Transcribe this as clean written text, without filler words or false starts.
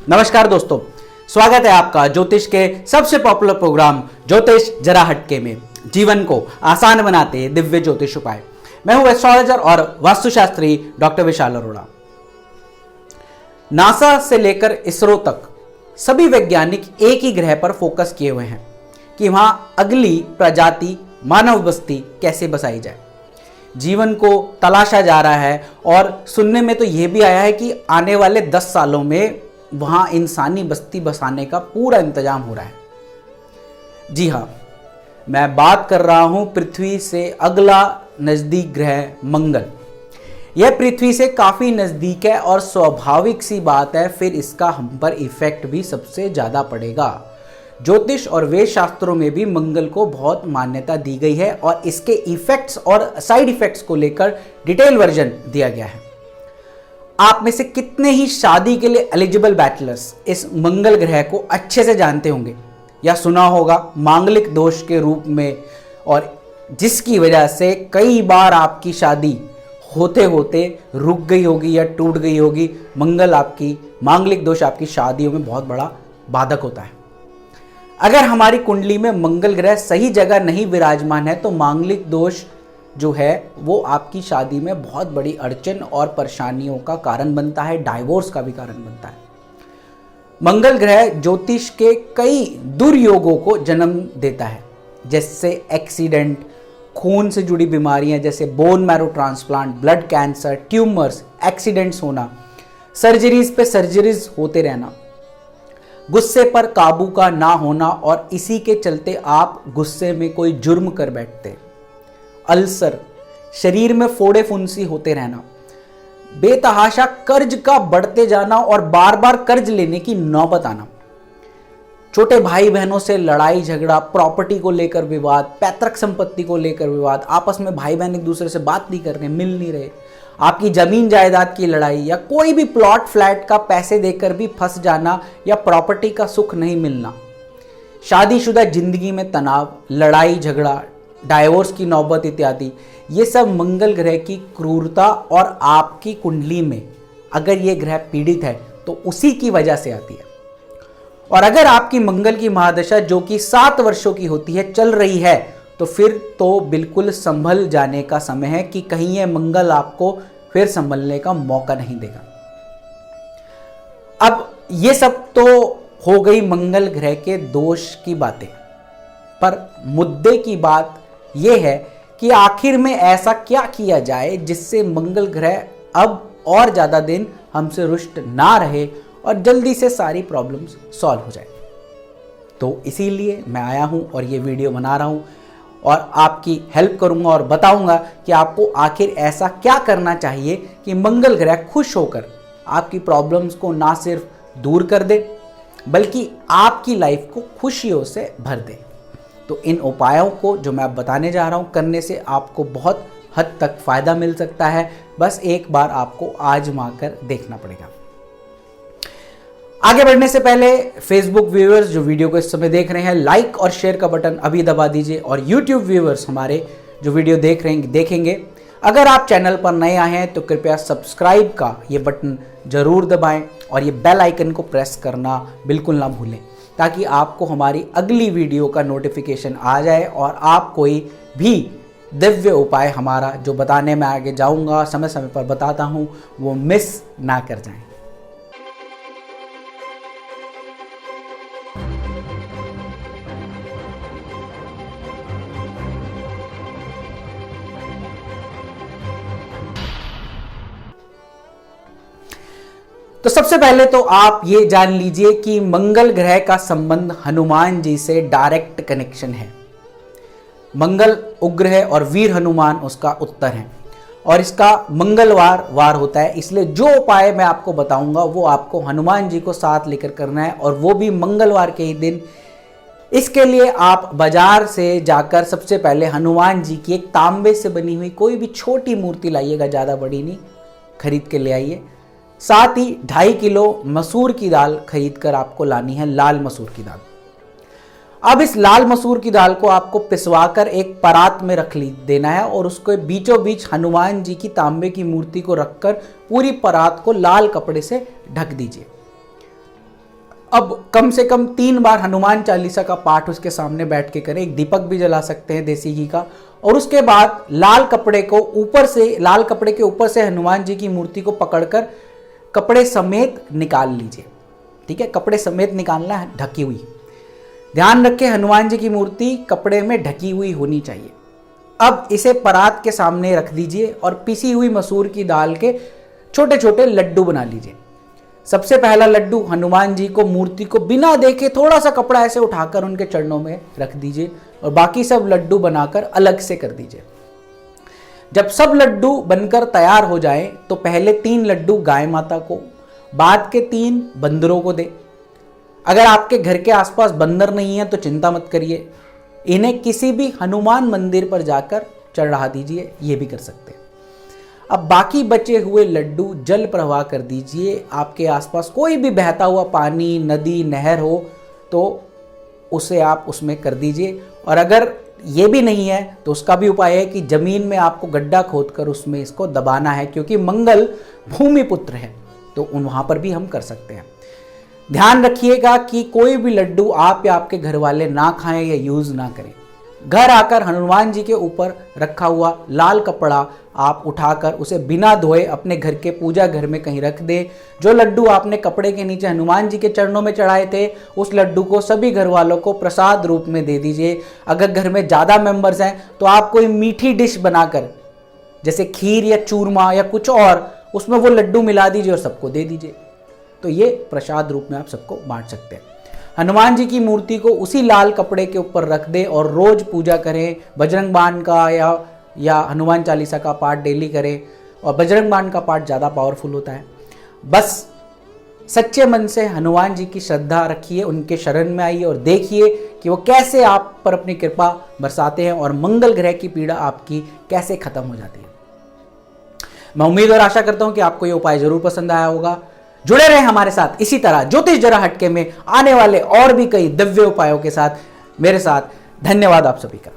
नमस्कार दोस्तों, स्वागत है आपका ज्योतिष के सबसे पॉपुलर प्रोग्राम ज्योतिष जरा हटके में। जीवन को आसान बनाते दिव्य ज्योतिष उपाय। मैं हूं एस्ट्रोलॉजर और वास्तुशास्त्री डॉक्टर विशाल अरोड़ा। नासा से लेकर इसरो तक सभी वैज्ञानिक एक ही ग्रह पर फोकस किए हुए हैं कि वहां अगली प्रजाति मानव बस्ती कैसे बसाई जाए। जीवन को तलाशा जा रहा है और सुनने में तो यह भी आया है कि आने वाले 10 सालों में वहां इंसानी बस्ती बसाने का पूरा इंतजाम हो रहा है। जी हां, मैं बात कर रहा हूं पृथ्वी से अगला नजदीक ग्रह मंगल। यह पृथ्वी से काफी नजदीक है और स्वाभाविक सी बात है, फिर इसका हम पर इफेक्ट भी सबसे ज्यादा पड़ेगा। ज्योतिष और वेद शास्त्रों में भी मंगल को बहुत मान्यता दी गई है और इसके इफेक्ट्स और साइड इफेक्ट्स को लेकर डिटेल वर्जन दिया गया है। आप में से कितने ही शादी के लिए एलिजिबल बैचलर्स इस मंगल ग्रह को अच्छे से जानते होंगे या सुना होगा मांगलिक दोष के रूप में, और जिसकी वजह से कई बार आपकी शादी होते होते रुक गई होगी या टूट गई होगी। मंगल आपकी मांगलिक दोष आपकी शादियों में बहुत बड़ा बाधक होता है। अगर हमारी कुंडली में मंगल ग्रह सही जगह नहीं विराजमान है तो मांगलिक दोष जो है वो आपकी शादी में बहुत बड़ी अड़चन और परेशानियों का कारण बनता है, डाइवोर्स का भी कारण बनता है। मंगल ग्रह ज्योतिष के कई दुर्योगों को जन्म देता है, जैसे एक्सीडेंट, खून से जुड़ी बीमारियां जैसे bone marrow transplant, blood cancer, tumours, accidents होना, सर्जरीज पे सर्जरीज होते रहना, गुस्से पर काबू का ना होना और इसी के चलते आप गुस्से में कोई जुर्म कर बैठते, अल्सर, शरीर में फोड़े फुंसी होते रहना, बेतहाशा कर्ज का बढ़ते जाना और बार बार कर्ज लेने की नौबत आना, छोटे भाई बहनों से लड़ाई झगड़ा, प्रॉपर्टी को लेकर विवाद, पैतृक संपत्ति को लेकर विवाद, आपस में भाई बहन एक दूसरे से बात नहीं कर रहे, मिल नहीं रहे, आपकी जमीन जायदाद की लड़ाई या कोई भी प्लॉट फ्लैट का पैसे देकर भी फंस जाना या प्रॉपर्टी का सुख नहीं मिलना, शादीशुदा जिंदगी में तनाव, लड़ाई झगड़ा, डाइवोर्स की नौबत इत्यादि, ये सब मंगल ग्रह की क्रूरता और आपकी कुंडली में अगर ये ग्रह पीड़ित है तो उसी की वजह से आती है। और अगर आपकी मंगल की महादशा जो कि 7 वर्षों की होती है चल रही है तो फिर तो बिल्कुल संभल जाने का समय है कि कहीं ये मंगल आपको फिर संभलने का मौका नहीं देगा। अब ये सब तो हो गई मंगल ग्रह के दोष की बातें, पर मुद्दे की बात यह है कि आखिर में ऐसा क्या किया जाए जिससे मंगल ग्रह अब और ज़्यादा दिन हमसे रुष्ट ना रहे और जल्दी से सारी प्रॉब्लम्स सॉल्व हो जाए। तो इसीलिए मैं आया हूं और ये वीडियो बना रहा हूं और आपकी हेल्प करूंगा और बताऊंगा कि आपको आखिर ऐसा क्या करना चाहिए कि मंगल ग्रह खुश होकर आपकी प्रॉब्लम्स को ना सिर्फ दूर कर दे बल्कि आपकी लाइफ को खुशियों से भर दे। तो इन उपायों को जो मैं अब बताने जा रहा हूं करने से आपको बहुत हद तक फायदा मिल सकता है। बस एक बार आपको आजमा कर देखना पड़ेगा। आगे बढ़ने से पहले फेसबुक व्यूअर्स जो वीडियो को इस समय देख रहे हैं, लाइक और शेयर का बटन अभी दबा दीजिए और यूट्यूब व्यूअर्स हमारे जो वीडियो देखेंगे, अगर आप चैनल पर नए आए हैं तो कृपया सब्सक्राइब का ये बटन जरूर दबाएं और ये बेल आइकन को प्रेस करना बिल्कुल ना भूलें ताकि आपको हमारी अगली वीडियो का नोटिफिकेशन आ जाए और आप कोई भी दिव्य उपाय हमारा जो बताने में आगे जाऊंगा, समय समय पर बताता हूं, वो मिस ना कर जाएं। तो सबसे पहले तो आप ये जान लीजिए कि मंगल ग्रह का संबंध हनुमान जी से डायरेक्ट कनेक्शन है। मंगल उग्र है और वीर हनुमान उसका उत्तर है और इसका मंगलवार वार होता है, इसलिए जो उपाय मैं आपको बताऊंगा वो आपको हनुमान जी को साथ लेकर करना है और वो भी मंगलवार के ही दिन। इसके लिए आप बाजार से जाकर सबसे पहले हनुमान जी की एक तांबे से बनी हुई कोई भी छोटी मूर्ति लाइएगा, ज़्यादा बड़ी नहीं, खरीद के ले आइए। साथ ही 2.5 किलो मसूर की दाल खरीद कर आपको लानी है, लाल मसूर की दाल। अब इस लाल मसूर की दाल को आपको पिसवाकर एक परात में रख देना है और उसको बीचों बीच हनुमान जी की तांबे की मूर्ति को रखकर पूरी परात को लाल कपड़े से ढक दीजिए। अब कम से कम 3 बार हनुमान चालीसा का पाठ उसके सामने बैठ के करें। एक दीपक भी जला सकते हैं देसी घी का। और उसके बाद लाल कपड़े के ऊपर से हनुमान जी की मूर्ति को पकड़कर कपड़े समेत निकाल लीजिए। ठीक है, कपड़े समेत निकालना है, ढकी हुई। ध्यान रखें हनुमान जी की मूर्ति कपड़े में ढकी हुई होनी चाहिए। अब इसे परात के सामने रख दीजिए और पिसी हुई मसूर की दाल के छोटे छोटे लड्डू बना लीजिए। सबसे पहला लड्डू हनुमान जी को मूर्ति को बिना देखे थोड़ा सा कपड़ा ऐसे उठाकर उनके चरणों में रख दीजिए और बाकी सब लड्डू बनाकर अलग से कर दीजिए। जब सब लड्डू बनकर तैयार हो जाए तो पहले 3 लड्डू गाय माता को, बाद के 3 बंदरों को दे। अगर आपके घर के आसपास बंदर नहीं है तो चिंता मत करिए, इन्हें किसी भी हनुमान मंदिर पर जाकर चढ़ा दीजिए, ये भी कर सकते हैं। अब बाकी बचे हुए लड्डू जल प्रवाह कर दीजिए। आपके आसपास कोई भी बहता हुआ पानी, नदी, नहर हो तो उसे आप उसमें कर दीजिए। और अगर ये भी नहीं है तो उसका भी उपाय है कि जमीन में आपको गड्ढा खोदकर उसमें इसको दबाना है, क्योंकि मंगल भूमि पुत्र है तो वहाँ पर भी हम कर सकते हैं। ध्यान रखिएगा कि कोई भी लड्डू आप या आपके घर वाले ना खाएं या यूज ना करें। घर आकर हनुमान जी के ऊपर रखा हुआ लाल कपड़ा आप उठाकर उसे बिना धोए अपने घर के पूजा घर में कहीं रख दे। जो लड्डू आपने कपड़े के नीचे हनुमान जी के चरणों में चढ़ाए थे उस लड्डू को सभी घर वालों को प्रसाद रूप में दे दीजिए। अगर घर में ज़्यादा मेंबर्स हैं तो आप कोई मीठी डिश बनाकर जैसे खीर या चूरमा या कुछ और उसमें वो लड्डू मिला दीजिए और सबको दे दीजिए। तो ये प्रसाद रूप में आप सबको बांट सकते हैं। हनुमान जी की मूर्ति को उसी लाल कपड़े के ऊपर रख दें और रोज पूजा करें। बजरंग बाण का या हनुमान चालीसा का पाठ डेली करें और बजरंग बाण का पाठ ज़्यादा पावरफुल होता है। बस सच्चे मन से हनुमान जी की श्रद्धा रखिए, उनके शरण में आइए और देखिए कि वो कैसे आप पर अपनी कृपा बरसाते हैं और मंगल ग्रह की पीड़ा आपकी कैसे खत्म हो जाती है। मैं उम्मीद और आशा करता हूं कि आपको ये उपाय जरूर पसंद आया होगा। जुड़े रहें हमारे साथ इसी तरह ज्योतिष जरा हटके में आने वाले और भी कई दिव्य उपायों के साथ मेरे साथ। धन्यवाद आप सभी का।